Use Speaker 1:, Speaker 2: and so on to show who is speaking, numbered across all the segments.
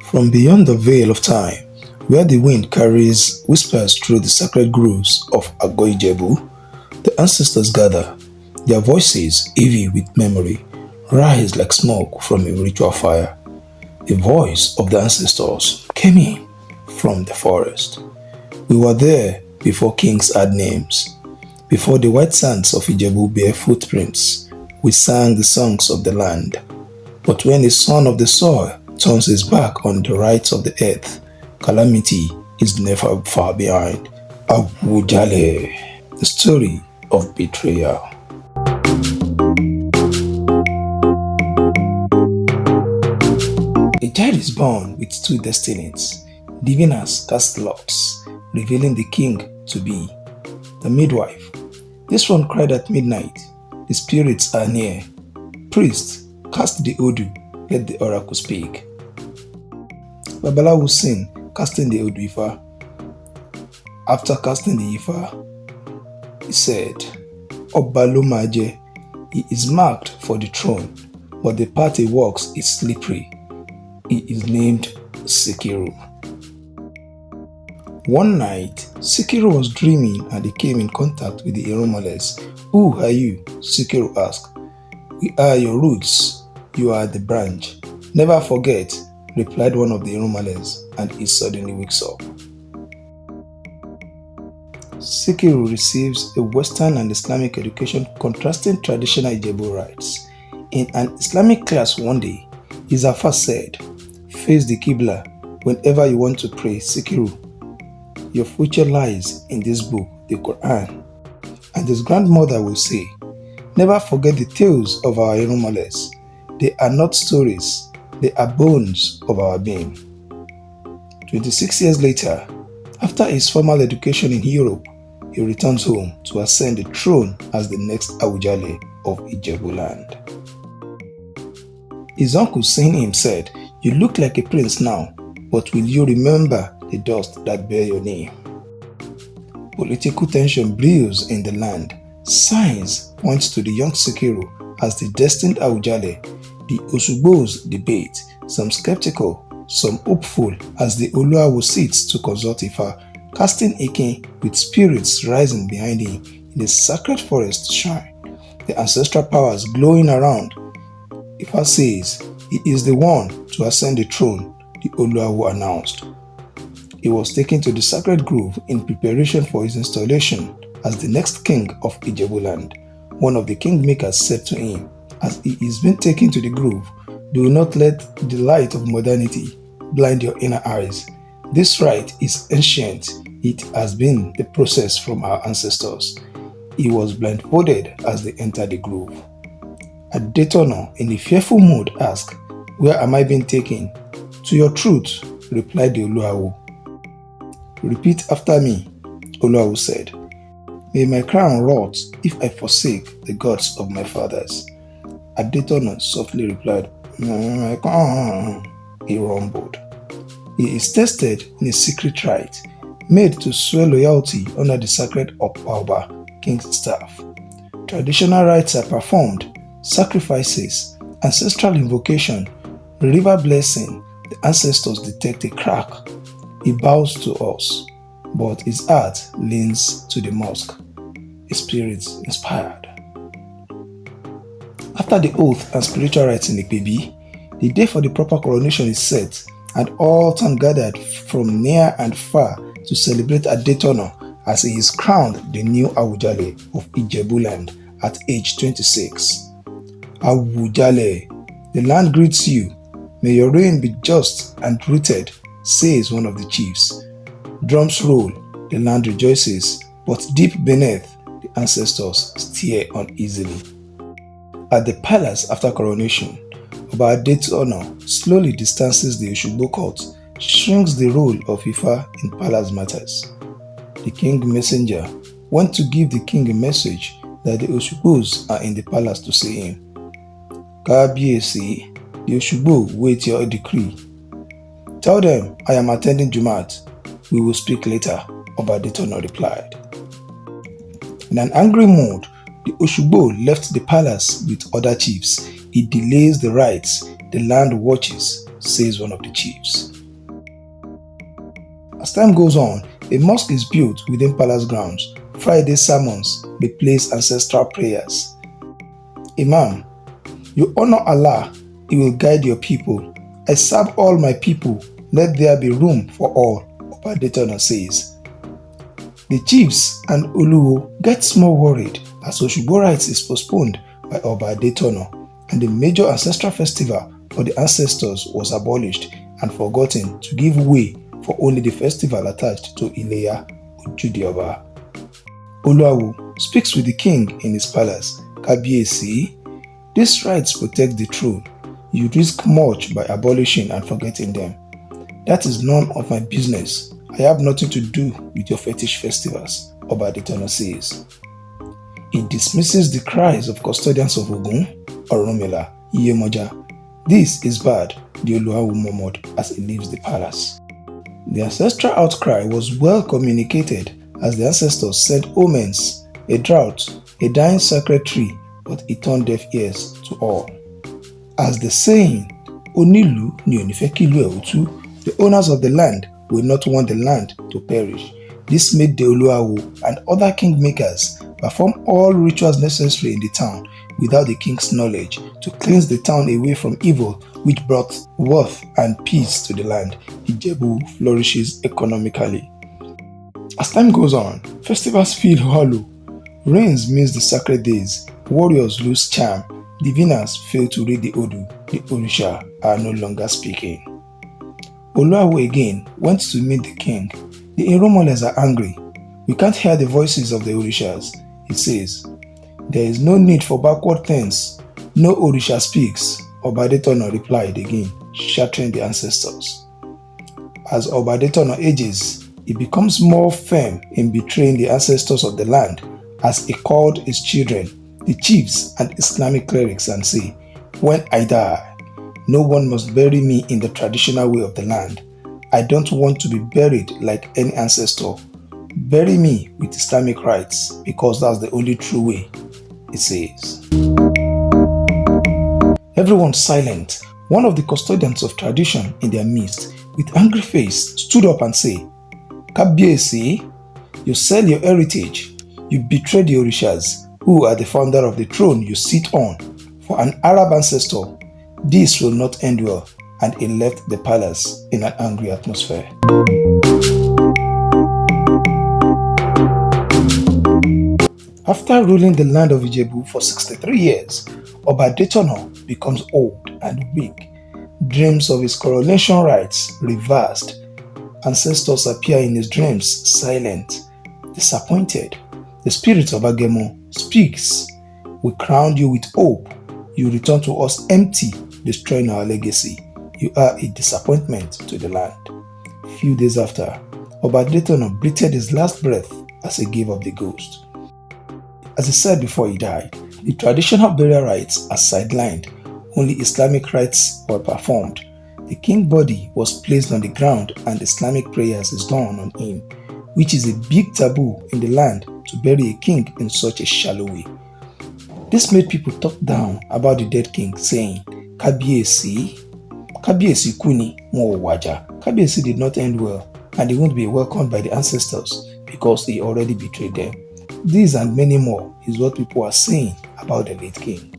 Speaker 1: From beyond the veil of time, where the wind carries whispers through the sacred grooves of Ijebu, the ancestors gather, their voices heavy with memory, rise like smoke from a ritual fire. The voice of the ancestors came in from the forest. We were there before kings had names, before the white sands of Ijebu bare footprints. We sang the songs of the land. But when the son of the soil turns his back on the rights of the earth, calamity is never far behind. Awujale, the story of betrayal. A child is born with two destinies. Diviners cast lots, revealing the king to be. The midwife. This one cried at midnight. The spirits are near. Priest, cast the Odu, let the oracle speak. Babalawo sing, casting the Odu Ifa. After casting the Ifa, he said, Obalomaje, he is marked for the throne, but the path he walks is slippery. He is named Sikiru. One night, Sikiru was dreaming and he came in contact with the Irumales. Who are you? Sikiru asked. We are your roots. You are the branch. Never forget, replied one of the Irumales, and he suddenly wakes up. Sikiru receives a Western and Islamic education contrasting traditional Ijebu rites. In an Islamic class one day, his Afa said, face the Qibla whenever you want to pray, Sikiru. Your future lies in this book, the Quran. And his grandmother will say, never forget the tales of our Irumales. They are not stories, they are bones of our being. 26 years later, after his formal education in Europe, he returns home to ascend the throne as the next Awujale of Ijebu land. His uncle seeing him said, you look like a prince now, but will you remember the dust that bear your name? Political tension brews in the land. Signs point to the young Sikiru as the destined Awujale. The Osugbos debate, some skeptical, some hopeful, as the Oluawo sits to consult Ifa, casting Eke with spirits rising behind him in the sacred forest shrine, the ancestral powers glowing around. Ifa says he is the one to ascend the throne, the Oluawo announced. He was taken to the sacred grove in preparation for his installation as the next king of Ijebu land. One of the kingmakers said to him, as he is being taken to the grove, do not let the light of modernity blind your inner eyes. This rite is ancient. It has been the process from our ancestors. He was blindfolded as they entered the grove. Adesola, in a fearful mood, asked, where am I being taken? To your truth, replied the Oluawo. Repeat after me, Oluawo said. May my crown rot if I forsake the gods of my fathers. Adesola softly replied, he rumbled. He is tested in a secret rite, made to swear loyalty under the sacred Opauba, king's staff. Traditional rites are performed, sacrifices, ancestral invocation, river blessing. The ancestors detect a crack. He bows to us, but his heart leans to the mosque. His spirit inspired. After the oath and spiritual rites in Ikpebi, the day for the proper coronation is set, and all town gathered from near and far to celebrate Adesola as he is crowned the new Awujale of Ijebu land at age 26. Awujale, the land greets you. May your reign be just and rooted, says one of the chiefs. Drums roll, the land rejoices, but deep beneath, the ancestors stir uneasily. At the palace after coronation, Oba Adesola slowly distances the Oshogbo court, shrinks the role of Ifa in palace matters. The king messenger went to give the king a message that the Oshogbos are in the palace to see him. Kabiyesi, the Oshogbo wait your decree. Tell them I am attending Jumat. We will speak later, Oba Adesola replied. In an angry mood, the Oshogbo left the palace with other chiefs. He delays the rites, the land watches, says one of the chiefs. As time goes on, a mosque is built within palace grounds. Friday sermons replace ancestral prayers. Imam, you honor Allah, He will guide your people. I serve all my people, let there be room for all, Adetola says. The chiefs and Oluwo get more worried as Oshugbo rites is postponed by Oba Adetola, and the major ancestral festival for the ancestors was abolished and forgotten to give way for only the festival attached to Ileya Ojudioba. Oluawo speaks with the king in his palace. Kabiyesi, these rites protect the throne. You risk much by abolishing and forgetting them. That is none of my business. I have nothing to do with your fetish festivals, Oba Adetola says. He dismisses the cries of custodians of Ogun, Orunmila, Iyemoja. This is bad, the Oluawo murmured as he leaves the palace. The ancestral outcry was well communicated as the ancestors sent omens, a drought, a dying sacred tree, but he turned deaf ears to all. As the saying, Onilu ni onifekilu eutu, the owners of the land will not want the land to perish. This made the Oluawo and other kingmakers perform all rituals necessary in the town without the king's knowledge to cleanse the town away from evil which brought wealth and peace to the land. Ijebu flourishes economically. As time goes on, festivals feel hollow. Rains miss the sacred days, warriors lose charm, diviners fail to read the Odu, the Orisha are no longer speaking. Oluawo again went to meet the king. The Iromoles are angry. We can't hear the voices of the Orishas, he says. There is no need for backward things. No Orisha speaks, Oba Adetola replied again, shattering the ancestors. As Oba Adetola ages, he becomes more firm in betraying the ancestors of the land as he called his children, the chiefs and Islamic clerics, and say, when I die, no one must bury me in the traditional way of the land. I don't want to be buried like any ancestor. Bury me with Islamic rites because that's the only true way, it says. Everyone's silent. One of the custodians of tradition in their midst, with angry face, stood up and said, Kabiyesi, you sell your heritage. You betray the Orishas, who are the founder of the throne you sit on. For an Arab ancestor, this will not end well, and he left the palace in an angry atmosphere. After ruling the land of Ijebu for 63 years, Oba Adetola becomes old and weak. Dreams of his coronation rites reversed. Ancestors appear in his dreams silent, disappointed. The spirit of Agemo speaks. We crowned you with hope. You return to us empty, destroying our legacy. You are a disappointment to the land. Few days after, Oba Adetola breathed his last breath as he gave up the ghost. As he said before he died, the traditional burial rites are sidelined. Only Islamic rites were performed. The king's body was placed on the ground and Islamic prayers is done on him, which is a big taboo in the land to bury a king in such a shallow way. This made people talk down about the dead king, saying, Kabiyesi kuni mo waja. Kabiyesi did not end well, and he won't be welcomed by the ancestors because he already betrayed them. These and many more is what people are saying about the late king.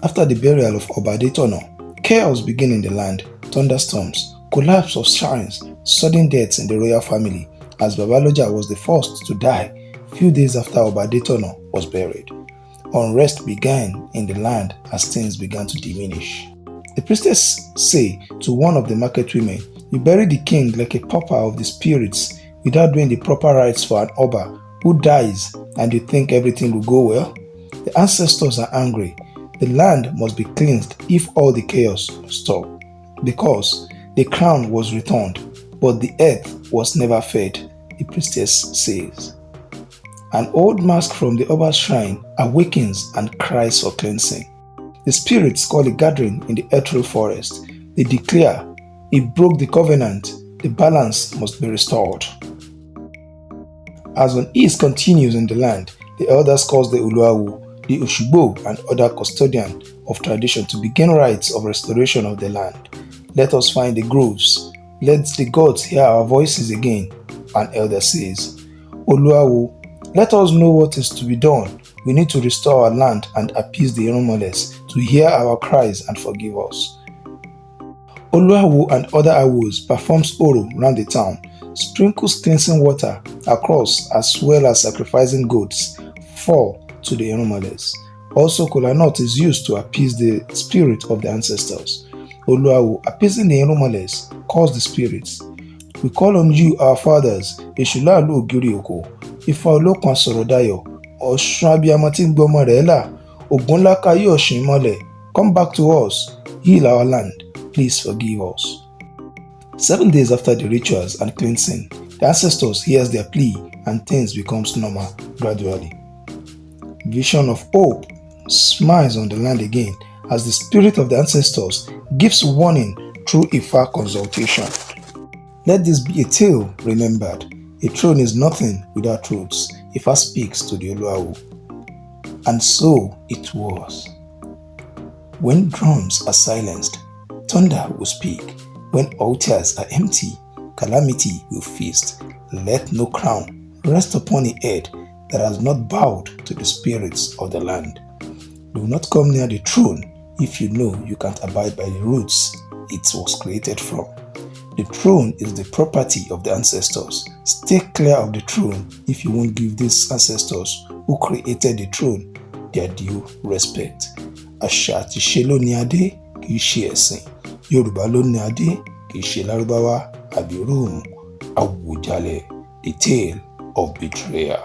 Speaker 1: After the burial of Oba Adetola, chaos began in the land. Thunderstorms, collapse of shrines, sudden deaths in the royal family, as Babaloja was the first to die few days after Oba Adetola was buried. Unrest began in the land as things began to diminish. The priestess say to one of the market women, you bury the king like a pauper of the spirits without doing the proper rites for an Oba who dies, and you think everything will go well? The ancestors are angry. The land must be cleansed if all the chaos must stop. Because the crown was returned, but the earth was never fed, the priestess says. An old mask from the Oba's shrine awakens and cries for cleansing. The spirits call a gathering in the ethereal forest. They declare, he broke the covenant, the balance must be restored. As unease continues in the land, the elders cause the Oluawo, the Oshugbo and other custodians of tradition to begin rites of restoration of the land. Let us find the groves. Let the gods hear our voices again. An elder says, Oluawo, let us know what is to be done. We need to restore our land and appease the Erumoles to hear our cries and forgive us. Oluawo and other Awos performs Oro round the town, sprinkles cleansing water across as well as sacrificing goats for to the Erumoles. Also, kola nut is used to appease the spirit of the ancestors. Oluawo, appeasing the Erumoles, calls the spirits. We call on you, our fathers, Eshulalu Ogirioko, Ifa Olokun Asorodayo, Osun Abiyamo tí ń gbọ́mọ rẹ̀ là, Ogunlakaye Osunmole, come back to us, heal our land, please forgive us. 7 days after the rituals and cleansing, the ancestors hear their plea and things becomes normal gradually. Vision of hope smiles on the land again as the spirit of the ancestors gives warning through Ifa consultation. Let this be a tale remembered. A throne is nothing without roots. Ifa speaks to the Oluawo. And so it was. When drums are silenced, thunder will speak. When altars are empty, calamity will feast. Let no crown rest upon a head that has not bowed to the spirits of the land. Do not come near the throne if you know you can't abide by the roots it was created from. The throne is the property of the ancestors. Stay clear of the throne if you won't give these ancestors who created the throne their due respect. Àṣà àti ìṣe ló ní adé, kì í ṣe ẹ̀sìn. Yorùbá ló ní adé, kì í ṣe Lárúbáwá àbí Róòmù. Awujale, the tale of betrayal.